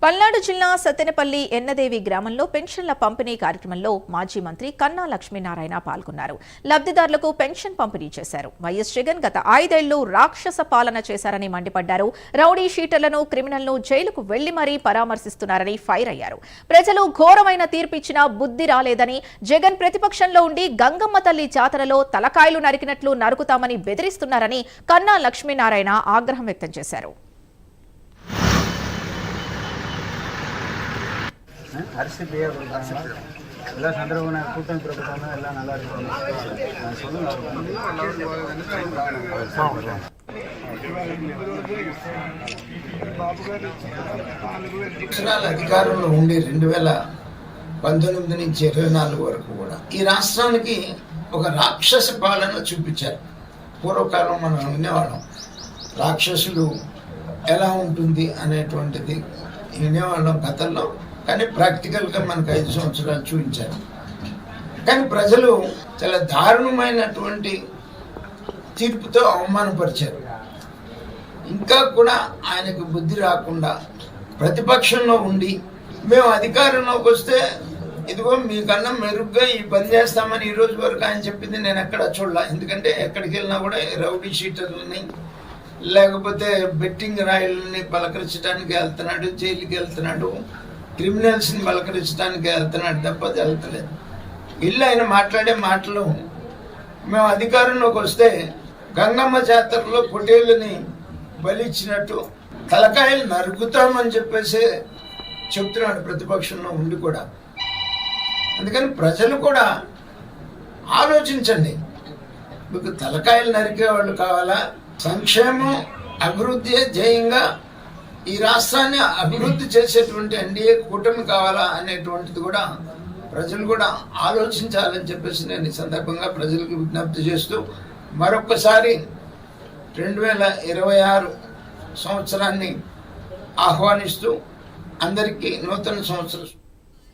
పల్నాడు జిల్లా సత్తెనపల్లి ఎన్నదేవి గ్రామంలో పెన్షన్ల పంపిణీ కార్యక్రమంలో మాజీ మంత్రి కన్నా లక్ష్మీనారాయణ పాల్గొన్నారు. లబ్ధిదారులకు పెన్షన్ పంపిణీ చేశారు. వైఎస్ జగన్ గత 5 ఏళ్లు రాక్షస పాలన చేశారని మండిపడ్డారు. రౌడీ షీటర్లను, క్రిమినల్ను జైలుకు వెళ్లి మరీ పరామర్శిస్తున్నారని ఫైర్ అయ్యారు. ప్రజలు ఘోరమైన తీర్పిచ్చినా బుద్ధి రాలేదని, జగన్ ప్రతిపక్షంలో ఉండి గంగమ్మ తల్లి జాతరలో తలకాయలు నరికినట్లు నరుకుతామని బెదిరిస్తున్నారని కన్నా లక్ష్మీనారాయణ ఆగ్రహం వ్యక్తం చేశారు. அரிசி எல்லா சந்தர்ப்பம் கூட்டணி பிரபுத்தம் எல்லாம் நல்லா இருக்கும் అధికారంలో ఉండి 2019 నుంచి 24 వరకు కూడా ఈ రాష్ట్రానికి ఒక రాక్షస పాలన చూపించారు. పూర్వకాలం మనం వినేవాళ్ళం, రాక్షసులు ఎలా ఉంటుంది అనేటువంటిది వినేవాళ్ళం కథల్లో. కానీ ప్రాక్టికల్గా మనకు 5 సంవత్సరాలు చూపించారు. కానీ ప్రజలు చాలా దారుణమైనటువంటి తీర్పుతో అవమానపరిచారు. ఇంకా కూడా ఆయనకు బుద్ధి రాకుండా ప్రతిపక్షంలో ఉండి మేము అధికారంలోకి వస్తే ఇదిగో మీకన్నా మెరుగ్గా ఈ పని చేస్తామని ఈ రోజు వరకు ఆయన చెప్పింది నేను ఎక్కడ చూడలే. ఎందుకంటే ఎక్కడికి వెళ్ళినా కూడా రౌడీ షీటర్లని లేకపోతే బెట్టింగ్ రాయల్ని పలకరించడానికి వెళ్తున్నాడు, జైలుకి వెళ్తున్నాడు, క్రిమినల్స్ని పలకరించడానికి వెళ్తున్నాడు తప్ప అది వెళ్తలేదు. వీళ్ళు ఆయన మాట్లాడే మాటలు మేము అధికారంలోకి వస్తే గంగమ్మ జాతరలో పొట్టేళ్ళని బలిచ్చినట్టు తలకాయలు నరుకుతామని చెప్పేసి చెప్తున్నాడు ప్రతిపక్షంలో ఉండి కూడా. అందుకని ప్రజలు కూడా ఆలోచించండి. మీకు తలకాయలు నరికేవాళ్ళు కావాలా? సంక్షేమం అభివృద్ధి ధ్యేయంగా ఈ రాష్ట్రాన్ని అభివృద్ధి చేసేటువంటి ఎన్డీఏ కూటమి కావాలా అనేటువంటిది కూడా ప్రజలు కూడా ఆలోచించాలని చెప్పేసి నేను ఈ సందర్భంగా ప్రజలకు విజ్ఞప్తి చేస్తూ మరొకసారి 2026 సంవత్సరాన్ని ఆహ్వానిస్తూ అందరికీ నూతన సంవత్సరం